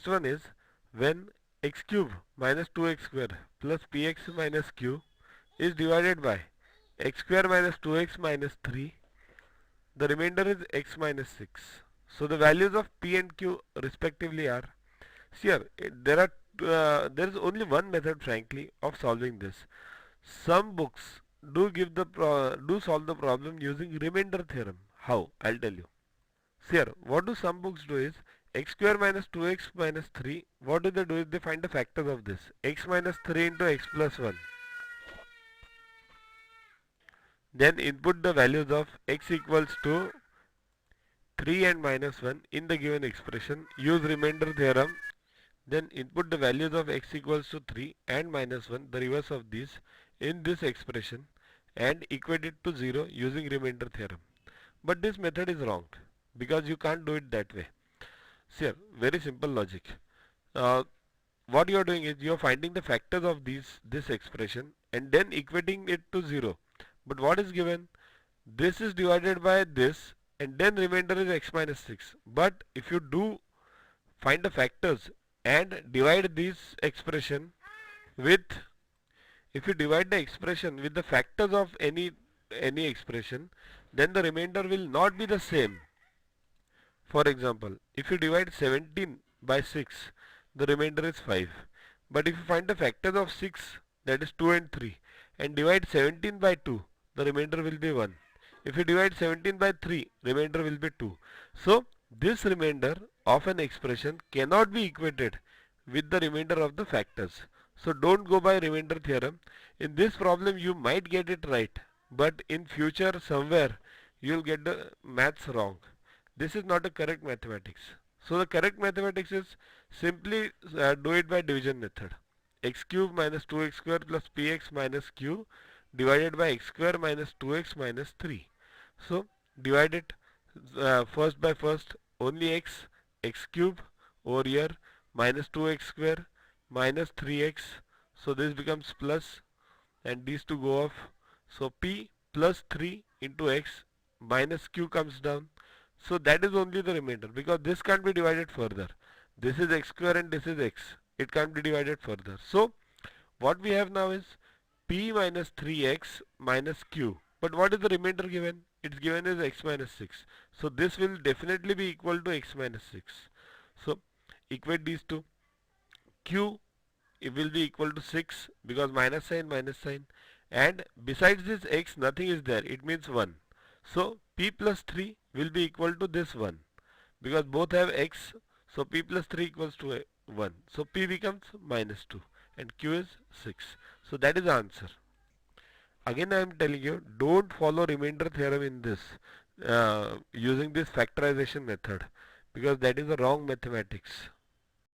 Next one is when x cube minus 2x square plus px minus q is divided by x square minus 2x minus 3, the remainder is x minus 6. So the values of p and q respectively are, here there is only one method frankly of solving this. Some books do solve the problem using remainder theorem. How? I'll tell you. Here, what do some books do is x square minus 2x minus 3. What do they do is they find the factors of this. X minus 3 into x plus 1. Then input the values of x equals to 3 and minus 1 in the given expression. Use remainder theorem. Then input the values of x equals to 3 and minus 1, the reverse of these, in this expression and equate it to 0 using remainder theorem. But this method is wrong because you can't do it that way. See here, very simple logic. Uh, what you are doing is you are finding the factors of this expression and then equating it to 0. But what is given? This is divided by this and then remainder is x minus 6. But if you do find the factors and divide this expression with, if you divide the expression with the factors of any expression, then the remainder will not be the same. For example, if you divide 17 by 6, the remainder is 5. But if you find the factors of 6, that is 2 and 3, and divide 17 by 2, the remainder will be 1. If you divide 17 by 3, remainder will be 2. So this remainder of an expression cannot be equated with the remainder of the factors. So don't go by remainder theorem. In this problem you might get it right, but in future somewhere you will get the maths wrong. This is not a correct mathematics. So the correct mathematics is simply do it by division method. X cube minus 2x square plus px minus q divided by x square minus 2x minus 3. So divide it first by first, only x cube over here minus 2x square minus 3x. So this becomes plus and these two go off. So p plus 3 into x minus q comes down. So that is only the remainder because this can't be divided further. This is x square and this is x. It can't be divided further. So what we have now is p minus 3x minus q. But what is the remainder given? It's given as x minus 6. So this will definitely be equal to x minus 6. So equate these two. Q, it will be equal to 6 because minus sign, and besides this x nothing is there, it means 1. So p plus 3 will be equal to this 1 because both have x, so p plus 3 equals to 1. So p becomes minus 2 and q is 6. So that is the answer. Again I am telling you, don't follow remainder theorem in this using this factorization method because that is the wrong mathematics.